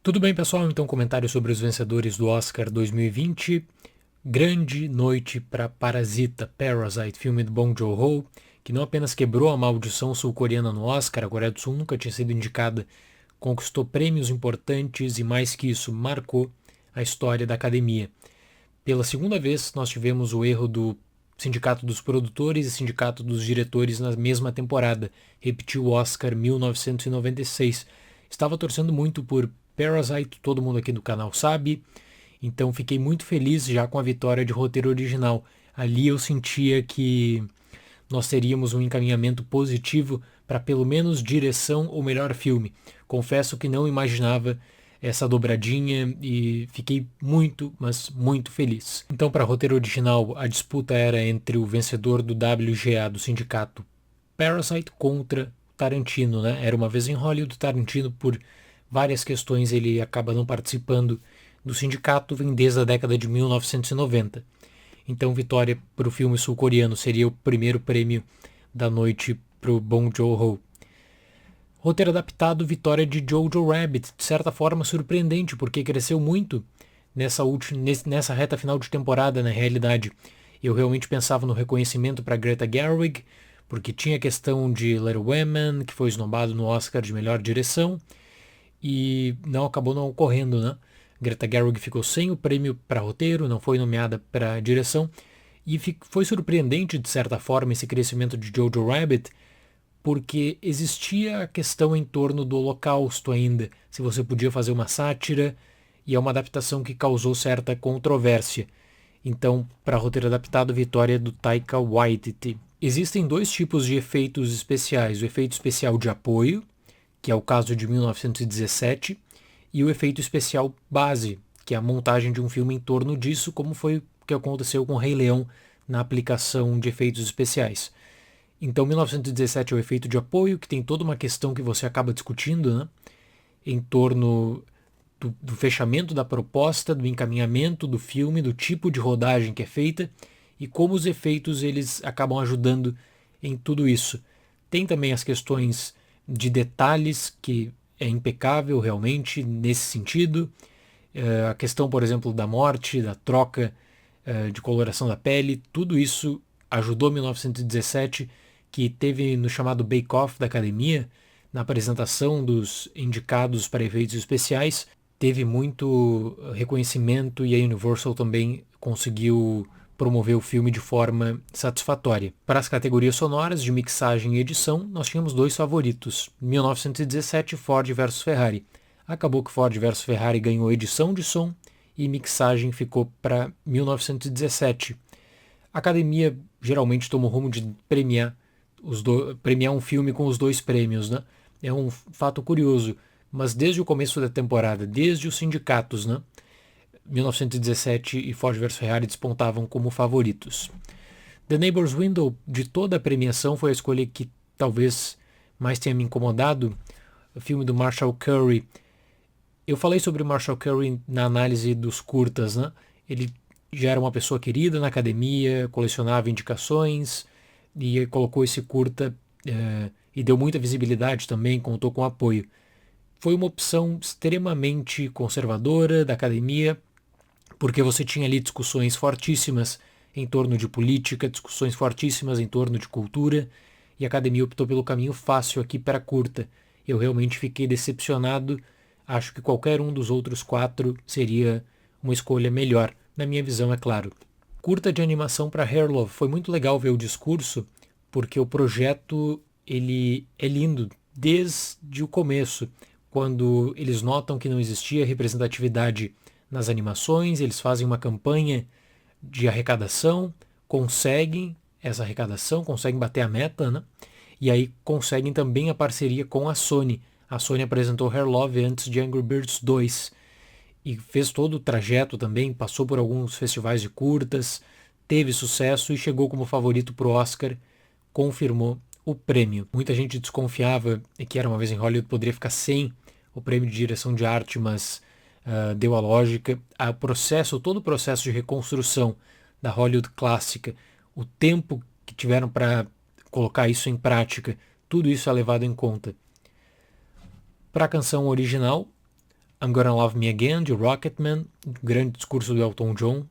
Tudo bem, pessoal? Então, comentário sobre os vencedores do Oscar 2020. Grande noite para Parasita, Parasite, filme do Bong Joon-ho, que não apenas quebrou a maldição sul-coreana no Oscar, a Coreia do Sul nunca tinha sido indicada, conquistou prêmios importantes e, mais que isso, marcou a história da academia. Pela segunda vez, nós tivemos o erro do Sindicato dos Produtores e Sindicato dos Diretores na mesma temporada. Repetiu o Oscar 1996. Estava torcendo muito por Parasite, todo mundo aqui do canal sabe. Então fiquei muito feliz já com a vitória de roteiro original. Ali eu sentia que nós teríamos um encaminhamento positivo para pelo menos direção ou melhor filme. Confesso que não imaginava essa dobradinha e fiquei muito, mas muito feliz. Então, para roteiro original, a disputa era entre o vencedor do WGA do sindicato Parasite contra Tarantino, né? Era uma vez em Hollywood, Tarantino por várias questões ele acaba não participando do sindicato, vem desde a década de 1990. Então, vitória para o filme sul-coreano seria o primeiro prêmio da noite para o Bong Joon-ho. Roteiro adaptado, vitória de Jojo Rabbit, de certa forma surpreendente, porque cresceu muito nessa reta final de temporada, na realidade. Eu realmente pensava no reconhecimento para Greta Gerwig, porque tinha a questão de Little Women, que foi esnobado no Oscar de melhor direção, e não acabou não ocorrendo, né? Greta Gerwig ficou sem o prêmio para roteiro, não foi nomeada para direção, e foi surpreendente, de certa forma, esse crescimento de Jojo Rabbit, porque existia a questão em torno do Holocausto ainda, se você podia fazer uma sátira, e é uma adaptação que causou certa controvérsia. Então, para roteiro adaptado, vitória do Taika Waititi. Existem dois tipos de efeitos especiais: o efeito especial de apoio, que é o caso de 1917, e o efeito especial base, que é a montagem de um filme em torno disso, como foi o que aconteceu com Rei Leão na aplicação de efeitos especiais. Então, 1917 é o efeito de apoio, que tem toda uma questão que você acaba discutindo, né? Em torno do fechamento da proposta, do encaminhamento do filme, do tipo de rodagem que é feita e como os efeitos eles acabam ajudando em tudo isso. Tem também as questões de detalhes, que é impecável realmente nesse sentido. A questão, por exemplo, da morte, da troca de coloração da pele, tudo isso ajudou 1917, que teve no chamado Bake Off da academia, na apresentação dos indicados para efeitos especiais, teve muito reconhecimento e a Universal também conseguiu promover o filme de forma satisfatória. Para as categorias sonoras de mixagem e edição, nós tínhamos dois favoritos: 1917 Ford versus Ferrari. Acabou que Ford versus Ferrari ganhou edição de som e mixagem ficou para 1917. A academia geralmente toma o rumo de premiar um filme com os dois prêmios, né? É um fato curioso, mas desde o começo da temporada, desde os sindicatos, né? 1917 e Ford vs Ferrari despontavam como favoritos. The Neighbor's Window, de toda a premiação, foi a escolha que talvez mais tenha me incomodado. O filme do Marshall Curry. Eu falei sobre o Marshall Curry na análise dos curtas, né? Ele já era uma pessoa querida na academia, colecionava indicações e colocou esse curta e deu muita visibilidade também, contou com apoio. Foi uma opção extremamente conservadora da academia, porque você tinha ali discussões fortíssimas em torno de política, discussões fortíssimas em torno de cultura, e a academia optou pelo caminho fácil aqui para curta. Eu realmente fiquei decepcionado. Acho que qualquer um dos outros quatro seria uma escolha melhor, na minha visão, é claro. Curta de animação para Hair Love. Foi muito legal ver o discurso, porque o projeto ele é lindo desde o começo, quando eles notam que não existia representatividade nas animações, eles fazem uma campanha de arrecadação, conseguem essa arrecadação, conseguem bater a meta, né? E aí conseguem também a parceria com a Sony. A Sony apresentou Hair Love antes de Angry Birds 2 e fez todo o trajeto também, passou por alguns festivais de curtas, teve sucesso e chegou como favorito para o Oscar, confirmou o prêmio. Muita gente desconfiava que Era Uma Vez em Hollywood poderia ficar sem o prêmio de direção de arte, mas deu a lógica. Todo o processo de reconstrução da Hollywood clássica, o tempo que tiveram para colocar isso em prática, tudo isso é levado em conta. Para a canção original, I'm Gonna Love Me Again, de Rocketman, grande discurso do Elton John.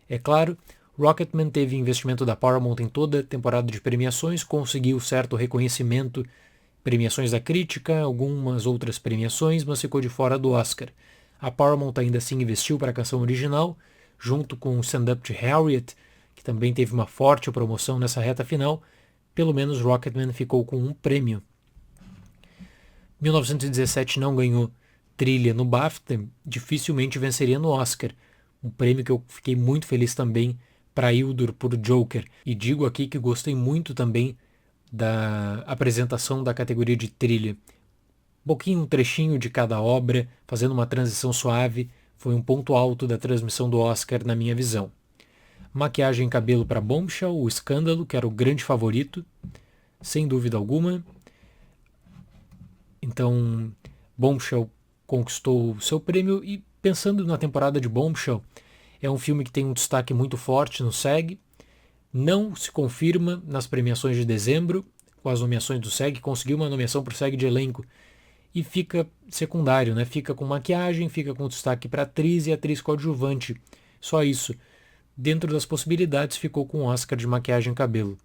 É claro, Rocketman teve investimento da Paramount em toda a temporada de premiações, conseguiu certo reconhecimento, premiações da crítica, algumas outras premiações, mas ficou de fora do Oscar. A Paramount ainda assim investiu para a canção original, junto com o Stand Up to Harriet, que também teve uma forte promoção nessa reta final. Pelo menos Rocketman ficou com um prêmio. 1917 não ganhou trilha no BAFTA, dificilmente venceria no Oscar. Um prêmio que eu fiquei muito feliz também para Hildur por Joker. E digo aqui que gostei muito também da apresentação da categoria de trilha. Um trechinho de cada obra, fazendo uma transição suave, foi um ponto alto da transmissão do Oscar na minha visão. Maquiagem e cabelo para Bombshell, o escândalo, que era o grande favorito, sem dúvida alguma. Então, Bombshell conquistou o seu prêmio e, pensando na temporada de Bombshell, é um filme que tem um destaque muito forte no SEG, não se confirma nas premiações de dezembro, com as nomeações do SEG, conseguiu uma nomeação para o SEG de elenco e fica secundário, né? Fica com maquiagem, fica com destaque para atriz e atriz coadjuvante. Só isso. Dentro das possibilidades, ficou com o Oscar de maquiagem e cabelo.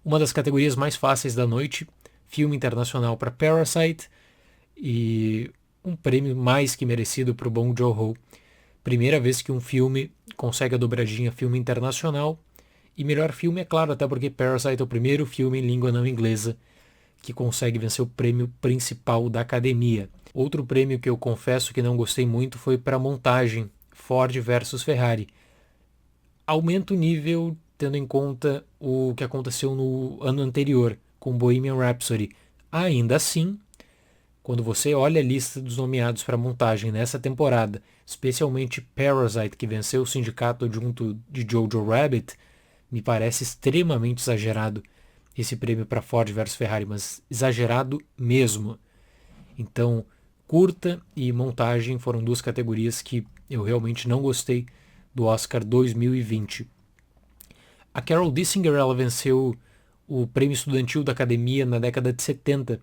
Uma das categorias mais fáceis da noite, filme internacional para Parasite e um prêmio mais que merecido para o Bong Joon-ho. Primeira vez que um filme consegue a dobradinha filme internacional. E melhor filme, é claro, até porque Parasite é o primeiro filme em língua não inglesa que consegue vencer o prêmio principal da academia. Outro prêmio que eu confesso que não gostei muito foi para montagem, Ford versus Ferrari. Aumenta o nível tendo em conta o que aconteceu no ano anterior com Bohemian Rhapsody. Ainda assim, quando você olha a lista dos nomeados para montagem nessa temporada, especialmente Parasite, que venceu o sindicato junto de Jojo Rabbit, me parece extremamente exagerado esse prêmio para Ford versus Ferrari, mas exagerado mesmo. Então, curta e montagem foram duas categorias que eu realmente não gostei do Oscar 2020. A Carol Dissinger, ela venceu o prêmio estudantil da academia na década de 70.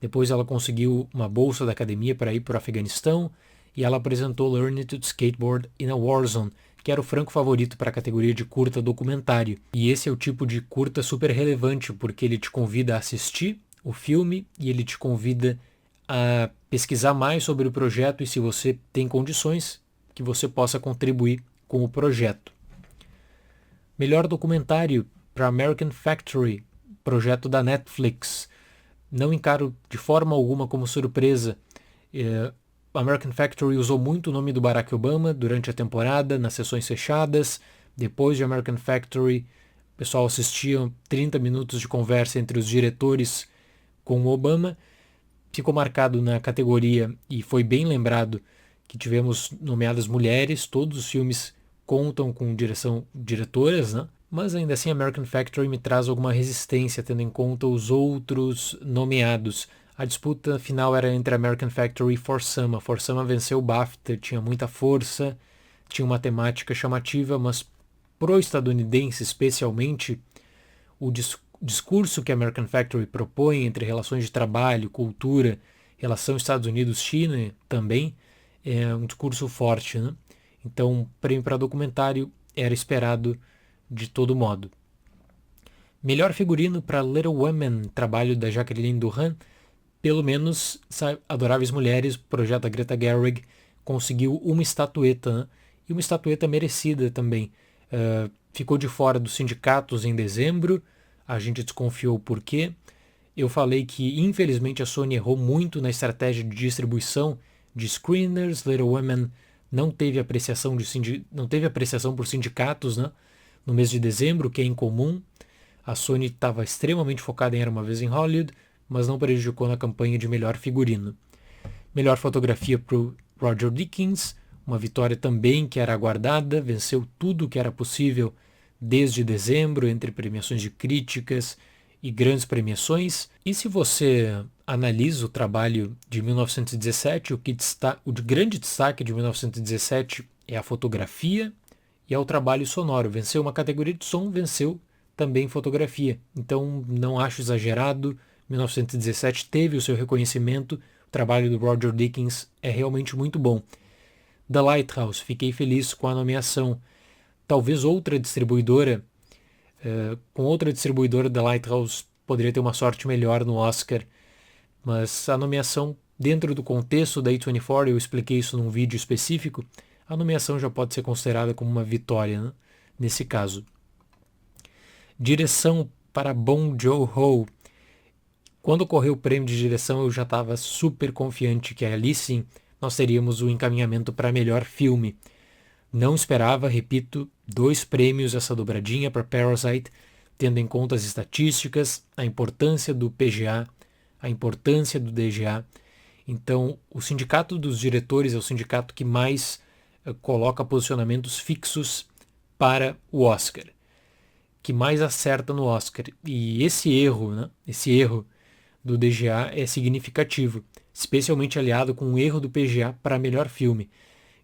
Depois ela conseguiu uma bolsa da academia para ir para o Afeganistão e ela apresentou Learning to Skateboard in a Warzone, que era o franco favorito para a categoria de curta documentário. E esse é o tipo de curta super relevante, porque ele te convida a assistir o filme e ele te convida a pesquisar mais sobre o projeto e, se você tem condições, que você possa contribuir com o projeto. Melhor documentário para American Factory, projeto da Netflix. Não encaro de forma alguma como surpresa. American Factory usou muito o nome do Barack Obama durante a temporada, nas sessões fechadas. Depois de American Factory, o pessoal assistia 30 minutos de conversa entre os diretores com o Obama. Ficou marcado na categoria e foi bem lembrado que tivemos nomeadas mulheres. Todos os filmes contam com diretoras, né? Mas ainda assim American Factory me traz alguma resistência, tendo em conta os outros nomeados. A disputa final era entre American Factory e For Sama. For Sama venceu o BAFTA, tinha muita força, tinha uma temática chamativa, mas pro estadunidense especialmente, o discurso que American Factory propõe entre relações de trabalho, cultura, relação Estados Unidos-China também, é um discurso forte, né? Então, prêmio para documentário era esperado de todo modo. Melhor figurino para Little Women, trabalho da Jacqueline Duran. Pelo menos Adoráveis Mulheres, projeto da Greta Gerwig, conseguiu uma estatueta, né? E uma estatueta merecida também. Ficou de fora dos sindicatos em dezembro, a gente desconfiou o porquê. Eu falei que infelizmente a Sony errou muito na estratégia de distribuição de screeners. Little Women não teve apreciação por sindicatos, né? No mês de dezembro, que é incomum. A Sony estava extremamente focada em Era Uma Vez em Hollywood, mas não prejudicou na campanha de melhor figurino. Melhor fotografia para o Roger Deakins, uma vitória também que era aguardada, venceu tudo o que era possível desde dezembro, entre premiações de críticas e grandes premiações. E se você analisa o trabalho de 1917, o grande destaque de 1917 é a fotografia e é o trabalho sonoro. Venceu uma categoria de som, venceu também fotografia. Então não acho exagerado. 1917 teve o seu reconhecimento O trabalho do Roger Deakins é realmente muito bom. The Lighthouse, fiquei feliz com a nomeação. Talvez outra distribuidora, com outra distribuidora, The Lighthouse poderia ter uma sorte melhor no Oscar, mas a nomeação, dentro do contexto da A24, eu expliquei isso num vídeo específico, a nomeação já pode ser considerada como uma vitória, né? Nesse caso. Direção para Bong Joon-ho. Quando ocorreu o prêmio de direção, eu já estava super confiante que ali sim nós teríamos o encaminhamento para melhor filme. Não esperava, repito, 2 prêmios essa dobradinha para Parasite, tendo em conta as estatísticas, a importância do PGA, a importância do DGA. Então, o sindicato dos diretores é o sindicato que mais coloca posicionamentos fixos para o Oscar, que mais acerta no Oscar. E esse erro, né, esse erro do DGA é significativo, especialmente aliado com o erro do PGA para melhor filme.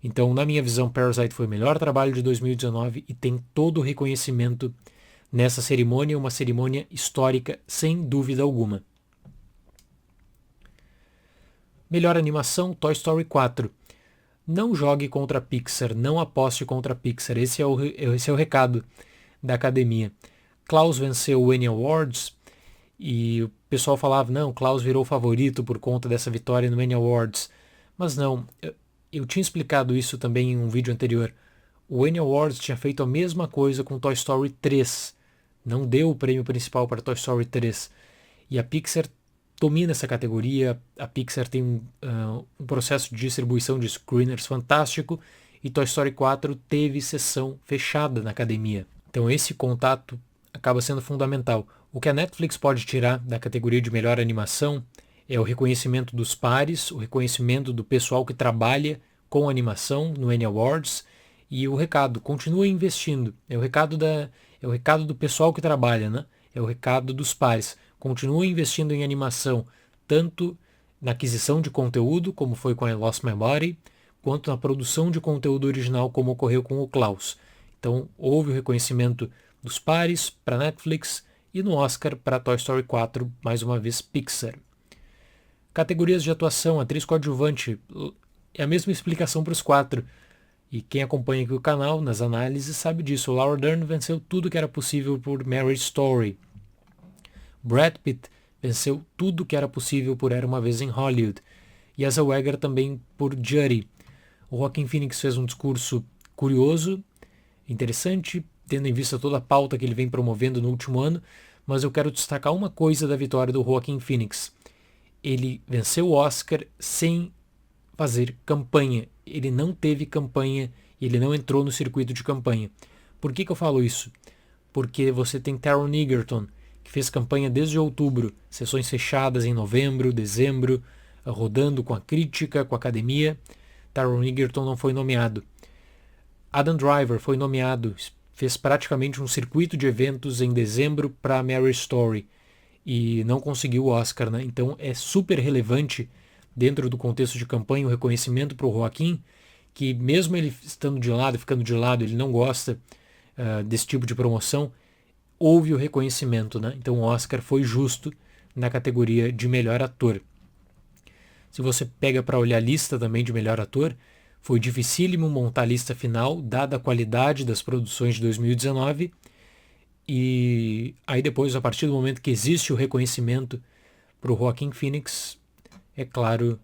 Então, na minha visão, Parasite foi o melhor trabalho de 2019 e tem todo o reconhecimento nessa cerimônia, uma cerimônia histórica, sem dúvida alguma. Melhor animação, Toy Story 4. Não jogue contra a Pixar, não aposte contra a Pixar. Esse é o recado da academia. Klaus venceu o Annie Awards e o pessoal falava, não, Klaus virou favorito por conta dessa vitória no Annie Awards. Mas não, eu tinha explicado isso também em um vídeo anterior. O Annie Awards tinha feito a mesma coisa com Toy Story 3. Não deu o prêmio principal para Toy Story 3. E a Pixar domina essa categoria. A Pixar tem um processo de distribuição de screeners fantástico e Toy Story 4 teve sessão fechada na academia. Então esse contato acaba sendo fundamental. O que a Netflix pode tirar da categoria de melhor animação é o reconhecimento dos pares, o reconhecimento do pessoal que trabalha com animação no Annie Awards e o recado, continua investindo. É o recado do pessoal que trabalha, né? É o recado dos pares. Continua investindo em animação, tanto na aquisição de conteúdo, como foi com I Lost My Body, quanto na produção de conteúdo original, como ocorreu com o Klaus. Então, houve o reconhecimento dos pares para Netflix e no Oscar para Toy Story 4, mais uma vez Pixar. Categorias de atuação, atriz coadjuvante, é a mesma explicação para os 4. E quem acompanha aqui o canal, nas análises, sabe disso. Laura Dern venceu tudo que era possível por Marriage Story. Brad Pitt venceu tudo que era possível por Era Uma Vez em Hollywood. E a Zellweger também por Judy. O Joaquin Phoenix fez um discurso curioso, interessante, tendo em vista toda a pauta que ele vem promovendo no último ano, mas eu quero destacar uma coisa da vitória do Joaquin Phoenix. Ele venceu o Oscar sem fazer campanha. Ele não teve campanha, ele não entrou no circuito de campanha. Por que eu falo isso? Porque você tem Taron Egerton, que fez campanha desde outubro, sessões fechadas em novembro, dezembro, rodando com a crítica, com a academia. Taron Egerton não foi nomeado. Adam Driver foi nomeado, fez praticamente um circuito de eventos em dezembro para Marriage Story e não conseguiu o Oscar, né? Então é super relevante dentro do contexto de campanha o reconhecimento para o Joaquin, que mesmo ele estando de lado, ficando de lado, ele não gosta desse tipo de promoção, houve o reconhecimento, né? Então o Oscar foi justo na categoria de melhor ator. Se você pega para olhar a lista também de melhor ator, foi dificílimo montar a lista final, dada a qualidade das produções de 2019. E aí depois, a partir do momento que existe o reconhecimento para o Joaquin Phoenix, é claro,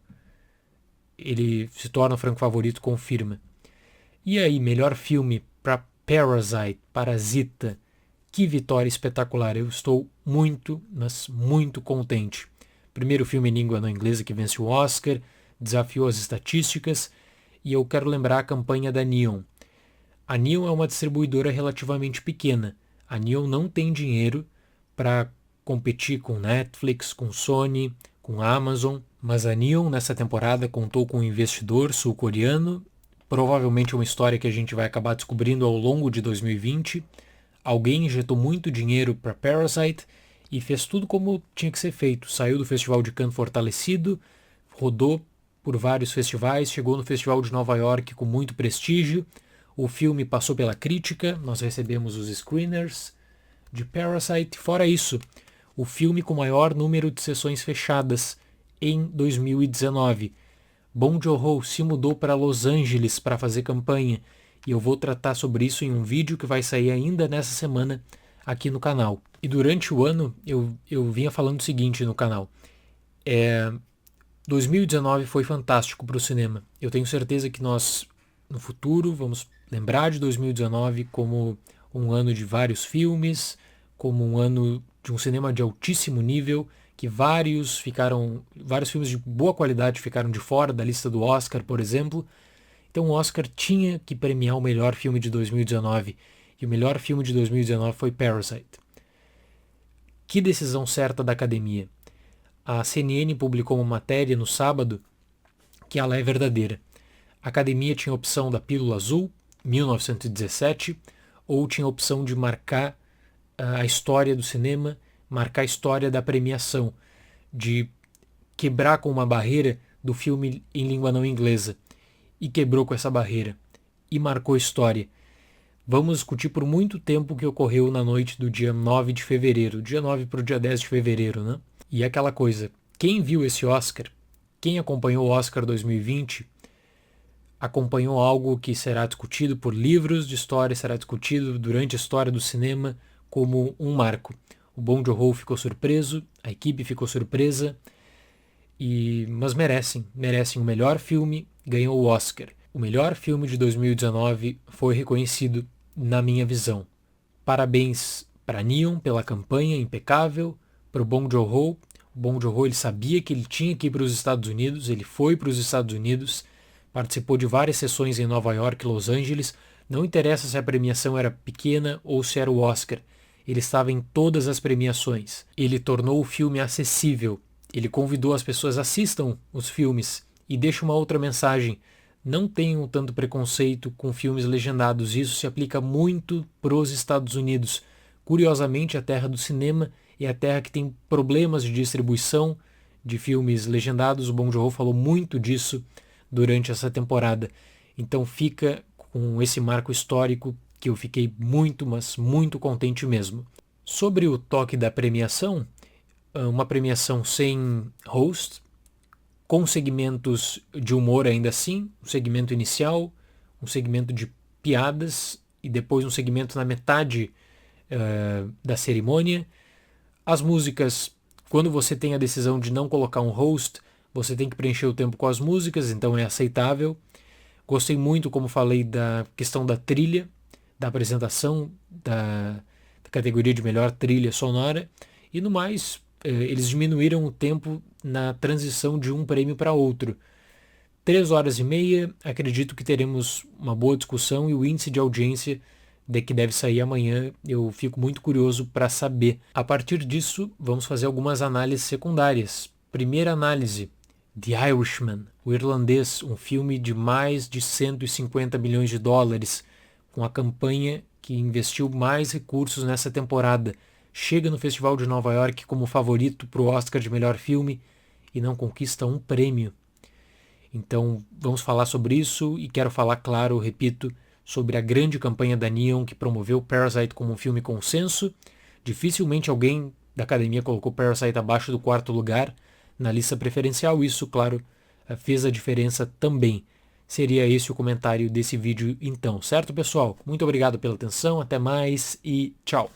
ele se torna o franco favorito, confirma. E aí, melhor filme para Parasite, Parasita. Que vitória espetacular. Eu estou muito, mas muito contente. Primeiro filme em língua não inglesa que vence o Oscar, desafiou as estatísticas, e eu quero lembrar a campanha da Neon. A Neon é uma distribuidora relativamente pequena. A Neon não tem dinheiro para competir com Netflix, com Sony, com Amazon, mas a Neon nessa temporada contou com um investidor sul-coreano, provavelmente uma história que a gente vai acabar descobrindo ao longo de 2020. Alguém injetou muito dinheiro para Parasite e fez tudo como tinha que ser feito. Saiu do Festival de Cannes fortalecido, rodou por vários festivais, chegou no Festival de Nova York com muito prestígio. O filme passou pela crítica, nós recebemos os screeners de Parasite. Fora isso, o filme com maior número de sessões fechadas em 2019. Bong Joon-ho se mudou para Los Angeles para fazer campanha e eu vou tratar sobre isso em um vídeo que vai sair ainda nessa semana aqui no canal. E durante o ano eu vinha falando o seguinte no canal. 2019 foi fantástico para o cinema. Eu tenho certeza que nós, no futuro, vamos lembrar de 2019 como um ano de vários filmes, como um ano de um cinema de altíssimo nível, que vários filmes de boa qualidade ficaram de fora da lista do Oscar, por exemplo. Então o Oscar tinha que premiar o melhor filme de 2019, e o melhor filme de 2019 foi Parasite. Que decisão certa da academia. A CNN publicou uma matéria no sábado que ela é verdadeira. A academia tinha a opção da Pílula Azul, 1917, ou tinha a opção de marcar a história do cinema, marcar a história da premiação, de quebrar com uma barreira do filme em língua não inglesa. E quebrou com essa barreira. E marcou história. Vamos discutir por muito tempo o que ocorreu na noite do dia 9 de fevereiro, dia 9 para o dia 10 de fevereiro, né? E aquela coisa, quem viu esse Oscar, quem acompanhou o Oscar 2020, acompanhou algo que será discutido por livros de história, será discutido durante a história do cinema como um marco. O Bong Joon-ho ficou surpreso, a equipe ficou surpresa, mas merecem o melhor filme, ganhou o Oscar. O melhor filme de 2019 foi reconhecido na minha visão. Parabéns para Neon pela campanha impecável, para o Bong Joon-ho. O Bong Joon-ho, ele sabia que ele tinha que ir para os Estados Unidos, ele foi para os Estados Unidos, participou de várias sessões em Nova York e Los Angeles. Não interessa se a premiação era pequena ou se era o Oscar. Ele estava em todas as premiações. Ele tornou o filme acessível. Ele convidou as pessoas a assistam os filmes e deixa uma outra mensagem. Não tenham tanto preconceito com filmes legendados. Isso se aplica muito para os Estados Unidos. Curiosamente, a terra do cinema é a terra que tem problemas de distribuição de filmes legendados. O Bong Joon-ho falou muito disso durante essa temporada. Então fica com esse marco histórico que eu fiquei muito, mas muito contente mesmo. Sobre o toque da premiação, uma premiação sem host, com segmentos de humor ainda assim, um segmento inicial, um segmento de piadas e depois um segmento na metade da cerimônia. As músicas, quando você tem a decisão de não colocar um host, você tem que preencher o tempo com as músicas, então é aceitável. Gostei muito, como falei, da questão da trilha, da apresentação da categoria de melhor trilha sonora. E no mais, eles diminuíram o tempo na transição de um prêmio para outro. 3h30, acredito que teremos uma boa discussão e o índice de audiência que deve sair amanhã, eu fico muito curioso para saber. A partir disso, vamos fazer algumas análises secundárias. Primeira análise, The Irishman, o irlandês, um filme de mais de 150 milhões de dólares, com a campanha que investiu mais recursos nessa temporada. Chega no Festival de Nova York como favorito para o Oscar de melhor filme e não conquista um prêmio. Então vamos falar sobre isso e quero falar, claro, repito, sobre a grande campanha da Neon que promoveu Parasite como um filme consenso. Dificilmente alguém da academia colocou Parasite abaixo do 4º lugar na lista preferencial. Isso, claro, fez a diferença também. Seria esse o comentário desse vídeo então, certo, pessoal? Muito obrigado pela atenção, até mais e tchau!